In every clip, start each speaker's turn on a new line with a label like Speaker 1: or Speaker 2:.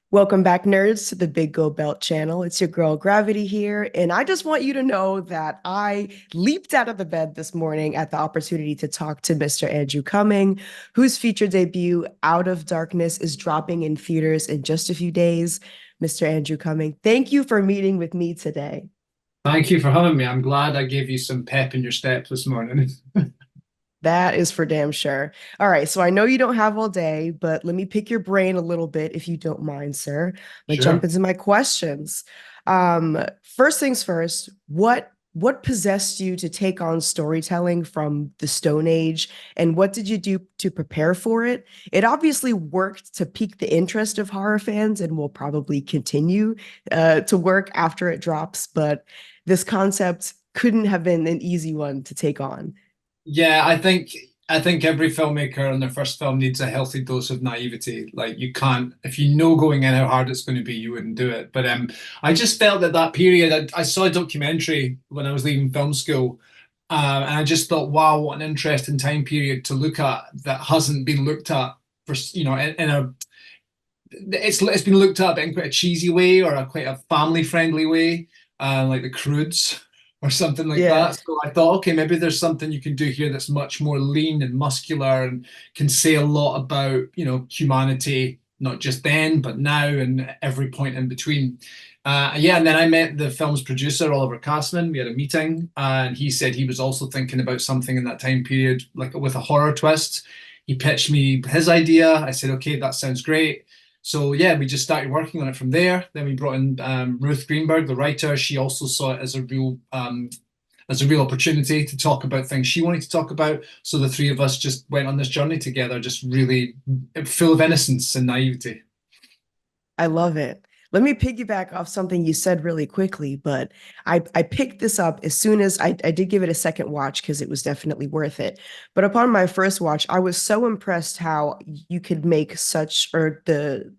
Speaker 1: Welcome back, nerds, to the Big Go Belt channel. It's your girl Gravity here, and I just want you to know that I leaped out of the bed this morning at the opportunity to talk to Mr. Andrew Cumming, whose feature debut, Out of Darkness, is dropping in theaters in just a few days. Mr. Andrew Cumming, thank you for meeting with me today.
Speaker 2: Thank you for having me. I'm glad I gave you some pep in your step this morning.
Speaker 1: That is for damn sure. All right, so I know you don't have all day, but let me pick your brain a little bit if you don't mind, sir. Let's jump
Speaker 2: Sure.
Speaker 1: into my questions. First things first, what possessed you to take on storytelling from the Stone Age, and what did you do to prepare for it? It obviously worked to pique the interest of horror fans and will probably continue to work after it drops, but this concept couldn't have been an easy one to take on.
Speaker 2: Yeah, I think every filmmaker on their first film needs a healthy dose of naivety. Like you can't, if you know going in how hard it's going to be, you wouldn't do it. But I just felt that that period. I saw a documentary when I was leaving film school, and I just thought, wow, what an interesting time period to look at that hasn't been looked at for in a. It's been looked at in quite a cheesy way or a quite a family friendly way, like the Croods or something like
Speaker 1: Yeah.
Speaker 2: that. So I thought, okay, maybe there's something you can do here that's much more lean and muscular and can say a lot about, humanity, not just then, but now and every point in between. Yeah, and then I met the film's producer, Oliver Castman. We had a meeting, and he said he was also thinking about something in that time period, like with a horror twist. He pitched me his idea. I said, okay, that sounds great. So yeah, we just started working on it from there. Then we brought in Ruth Greenberg, the writer. She also saw it as a real opportunity to talk about things she wanted to talk about. So the three of us just went on this journey together, just really full of innocence and naivety.
Speaker 1: I love it. Let me piggyback off something you said really quickly, but I picked this up as soon as I did give it a second watch because it was definitely worth it. But upon my first watch, I was so impressed how you could make such, or the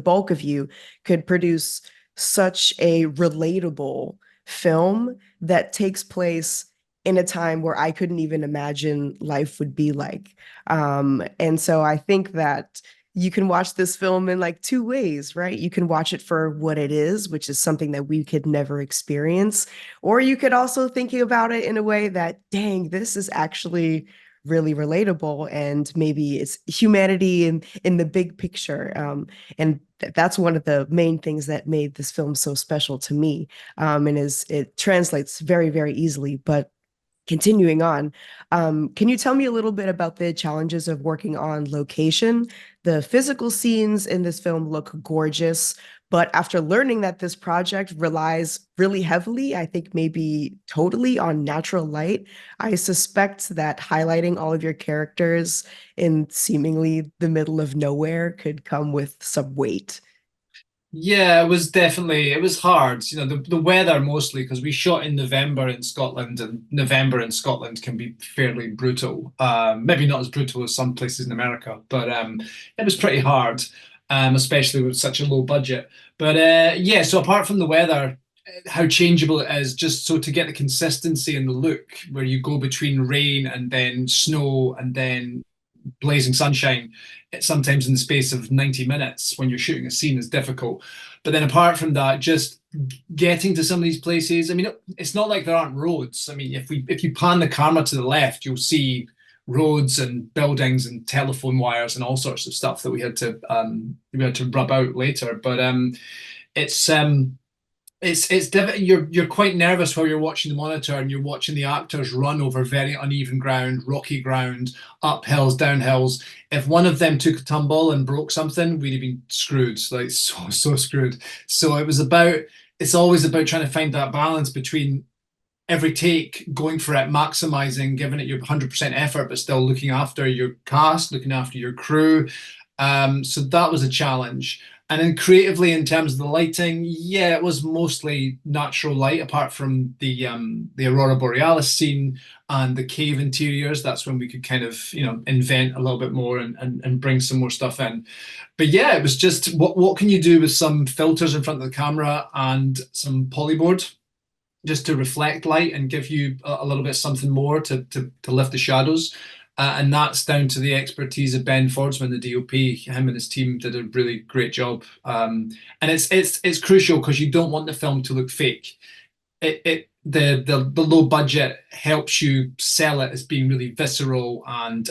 Speaker 1: bulk of you could produce such a relatable film that takes place in a time where I couldn't even imagine life would be like. And so I think that you can watch this film in like two ways, right? You can watch it for what it is, which is something that we could never experience, or you could also thinking about it in a way that, dang, this is actually really relatable, and maybe it's humanity in the big picture. And that's one of the main things that made this film so special to me. And is it translates very, very easily, but continuing on, can you tell me a little bit about the challenges of working on location? The physical scenes in this film look gorgeous, but after learning that this project relies really heavily, I think maybe totally on natural light, I suspect that highlighting all of your characters in seemingly the middle of nowhere could come with some weight.
Speaker 2: Yeah, it was hard. The weather mostly because we shot in November in Scotland, and November in Scotland can be fairly brutal. Maybe not as brutal as some places in America, but it was pretty hard, especially with such a low budget. But yeah, so apart from the weather, how changeable it is, just so to get the consistency in the look, where you go between rain and then snow and then blazing sunshine, sometimes in the space of 90 minutes when you're shooting a scene is difficult. But then apart from that, just getting to some of these places, I mean, it's not like there aren't roads. I mean, if you pan the camera to the left, you'll see roads and buildings and telephone wires and all sorts of stuff that we had to rub out later. But it's you're quite nervous while you're watching the monitor and you're watching the actors run over very uneven ground, rocky ground, up hills, down hills. If one of them took a tumble and broke something, we'd have been screwed, like so screwed. So it's always about trying to find that balance between every take, going for it, maximizing, giving it your 100% effort, but still looking after your cast, looking after your crew. So that was a challenge. And then creatively, in terms of the lighting, yeah, it was mostly natural light, apart from the Aurora Borealis scene and the cave interiors. That's when we could kind of, invent a little bit more and bring some more stuff in. But yeah, it was just what can you do with some filters in front of the camera and some polyboard just to reflect light and give you a little bit something more to lift the shadows. And that's down to the expertise of Ben Fordsman, the DOP. Him and his team did a really great job. And it's crucial because you don't want the film to look fake. The low budget helps you sell it as being really visceral and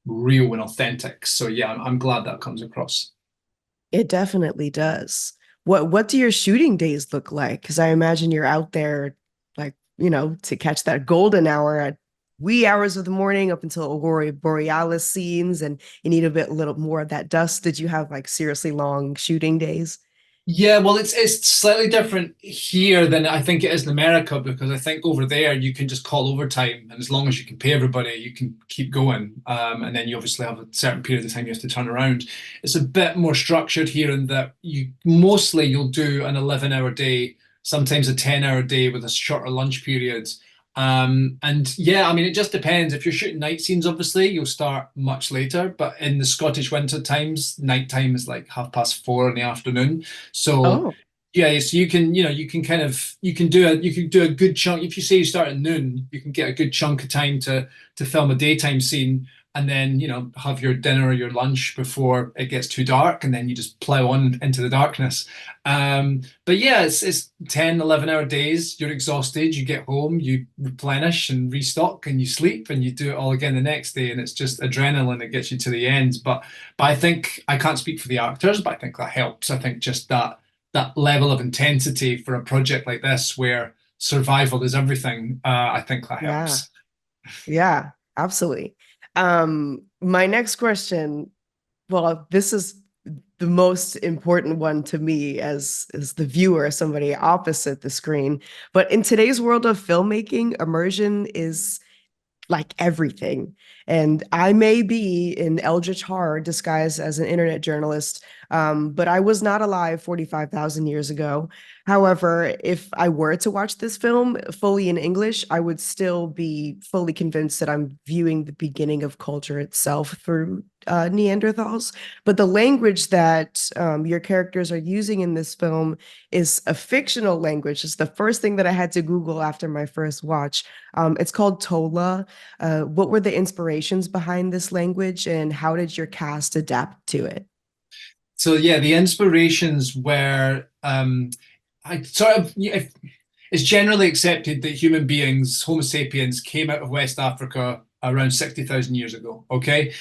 Speaker 2: real and authentic. So yeah, I'm glad that comes across.
Speaker 1: It definitely does. What do your shooting days look like? Because I imagine you're out there like, to catch that golden hour at wee hours of the morning up until Aurora Borealis scenes, and you need a little more of that dust. Did you have like seriously long shooting days?
Speaker 2: Yeah, well, it's slightly different here than I think it is in America because I think over there you can just call overtime, and as long as you can pay everybody, you can keep going. And then you obviously have a certain period of time you have to turn around. It's a bit more structured here in that you'll do an 11-hour day, sometimes a 10-hour day with a shorter lunch period. And yeah, I mean, it just depends. If you're shooting night scenes, obviously, you'll start much later. But in the Scottish winter times, night time is like 4:30 in the afternoon. So
Speaker 1: Oh,
Speaker 2: yeah, so you can do a good chunk. If you say you start at noon, you can get a good chunk of time to film a daytime scene and then have your dinner or your lunch before it gets too dark, and then you just plow on into the darkness. But yeah, it's 10, 11-hour days. You're exhausted, you get home, you replenish and restock, and you sleep, and you do it all again the next day, and it's just adrenaline that gets you to the end. But I think I can't speak for the actors, but I think that helps. I think just that level of intensity for a project like this where survival is everything, I think that
Speaker 1: yeah.
Speaker 2: helps.
Speaker 1: Yeah, absolutely. My next question, well, this is the most important one to me as the viewer, somebody opposite the screen. But in today's world of filmmaking, immersion is like everything. And I may be in eldritch horror disguised as an internet journalist, but I was not alive 45,000 years ago. However, if I were to watch this film fully in English, I would still be fully convinced that I'm viewing the beginning of culture itself through Neanderthals. But the language that your characters are using in this film is a fictional language. It's the first thing that I had to Google after my first watch. It's called Tola. What were the inspirations behind this language, and how did your cast adapt to it?
Speaker 2: So yeah, the inspirations were I sort of yeah, it's generally accepted that human beings, Homo sapiens, came out of West Africa around 60,000 years ago. Okay,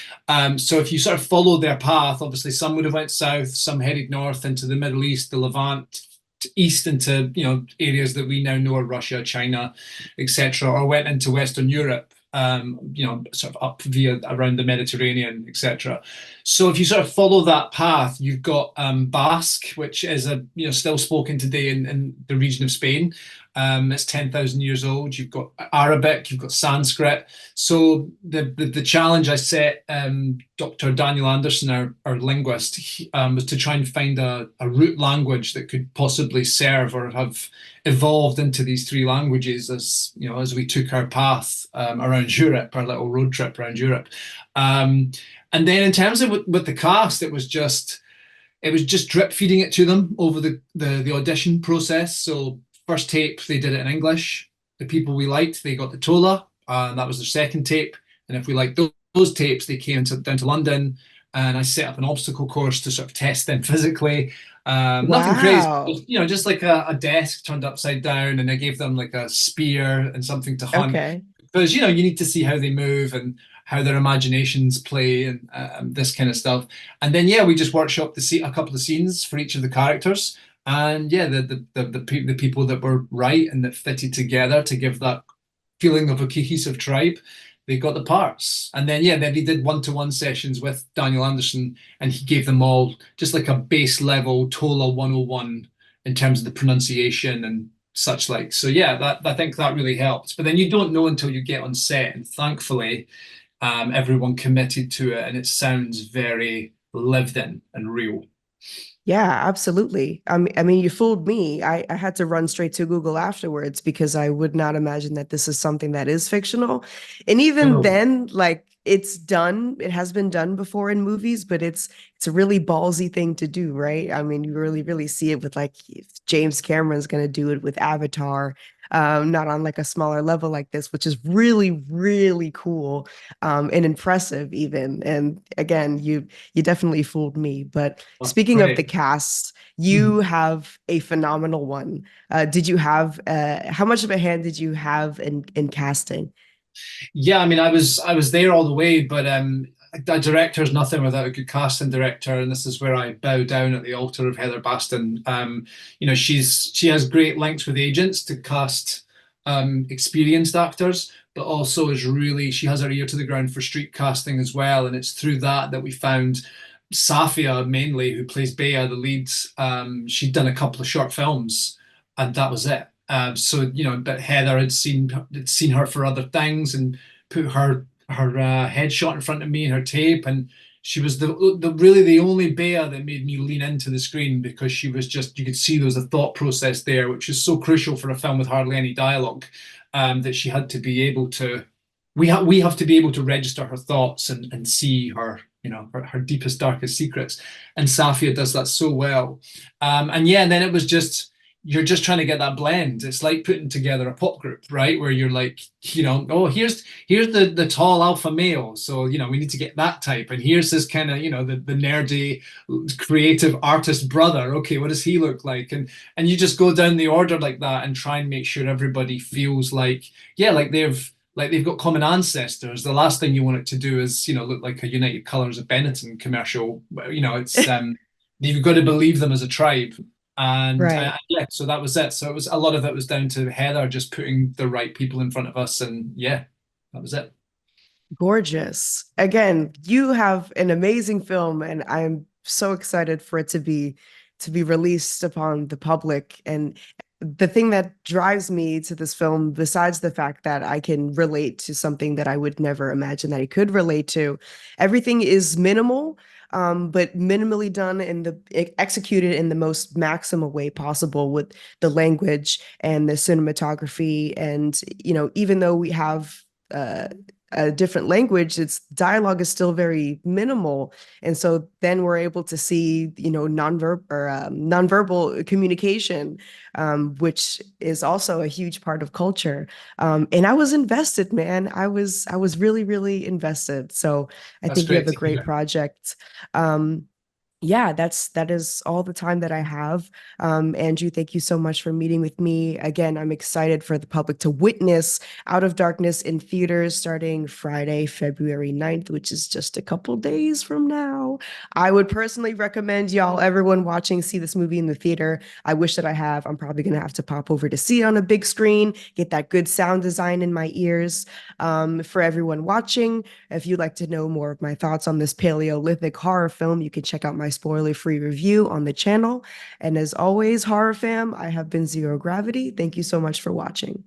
Speaker 2: so if you sort of follow their path, obviously some would have went south, some headed north into the Middle East, the Levant, east into areas that we now know are Russia, China, etc., or went into Western Europe. Sort of up via around the Mediterranean, etc. So if you sort of follow that path, you've got Basque, which is a still spoken today in the region of Spain. It's 10,000 years old. You've got Arabic, you've got Sanskrit. So the challenge I set Dr. Daniel Anderson, our linguist, was to try and find a root language that could possibly serve or have evolved into these three languages as we took our path around Europe, our little road trip around Europe. And then in terms of with the cast, it was just drip feeding it to them over the audition process. So first tape they did it in English. The people we liked, they got the Tola, and that was their second tape. And if we liked those tapes, they came down to London, and I set up an obstacle course to sort of test them physically. Nothing crazy,
Speaker 1: Wow.
Speaker 2: just like a desk turned upside down, and I gave them like a spear and something to hunt
Speaker 1: Okay.
Speaker 2: because you need to see how they move and how their imaginations play and this kind of stuff. And then yeah, we just workshopped a couple of scenes for each of the characters. And yeah, the people that were right and that fitted together to give that feeling of a cohesive tribe, they got the parts. And then he did one-to-one sessions with Daniel Anderson, and he gave them all just like a base level Tola 101 in terms of the pronunciation and such like. So yeah, that I think that really helped. But then you don't know until you get on set, and thankfully, everyone committed to it, and it sounds very lived in and real.
Speaker 1: Yeah, absolutely. I mean, you fooled me. I had to run straight to Google afterwards because I would not imagine that this is something that is fictional. And even
Speaker 2: Oh,
Speaker 1: then, like it's done. It has been done before in movies, but it's a really ballsy thing to do, right? I mean, you really see it with like if James Cameron's going to do it with Avatar, not on like a smaller level like this, which is really cool, and impressive even. And again, you definitely fooled me. But
Speaker 2: Oh,
Speaker 1: speaking of the
Speaker 2: great.
Speaker 1: cast, you
Speaker 2: Mhm.
Speaker 1: have a phenomenal one. Did you have how much of a hand did you have in casting?
Speaker 2: Yeah, I mean, I was there all the way, but a director is nothing without a good casting director, and this is where I bow down at the altar of Heather Baston. She has great links with agents to cast experienced actors, but also she has her ear to the ground for street casting as well, and it's through that that we found Safia mainly, who plays Bea, the lead. She'd done a couple of short films, and that was it. But Heather had seen her for other things and put her headshot in front of me and her tape, and she was the really the only Bea that made me lean into the screen because she was just you could see there was a thought process there, which is so crucial for a film with hardly any dialogue, that she had to be able to. We have to be able to register her thoughts and see her deepest darkest secrets, and Safia does that so well. And yeah, and then it was just you're just trying to get that blend. It's like putting together a pop group, right? Where you're like, oh, here's the tall alpha male, so we need to get that type, and here's this kind of the nerdy creative artist brother. Okay, what does he look like? And you just go down the order like that and try and make sure everybody feels like yeah, like they've got common ancestors. The last thing you want it to do is look like a United Colors of Benetton commercial. It's you've got to believe them as a tribe. And
Speaker 1: Right.
Speaker 2: yeah, so that was it. So it was a lot of it was down to Heather just putting the right people in front of us, and yeah, that was it.
Speaker 1: Gorgeous. Again, you have an amazing film, and I'm so excited for it to be released upon the public. And the thing that drives me to this film, besides the fact that I can relate to something that I would never imagine that I could relate to, everything is minimal, but minimally done in executed in the most maximal way possible with the language and the cinematography. And even though we have a different language, its dialogue is still very minimal, and so then we're able to see nonverbal communication, which is also a huge part of culture. And I was invested, man. I was really invested. So I
Speaker 2: That's
Speaker 1: think you
Speaker 2: great
Speaker 1: have a
Speaker 2: to
Speaker 1: great
Speaker 2: hear.
Speaker 1: project. Yeah, that is all the time that I have. Andrew, thank you so much for meeting with me. Again, I'm excited for the public to witness Out of Darkness in theaters starting Friday, February 9th, which is just a couple days from now. I would personally recommend y'all, everyone watching, see this movie in the theater. I wish that I have. I'm probably gonna have to pop over to see it on a big screen, get that good sound design in my ears. For everyone watching, if you'd like to know more of my thoughts on this Paleolithic horror film, you can check out my spoiler-free review on the channel. And as always, horror fam, I have been Zero Gravity. Thank you so much for watching.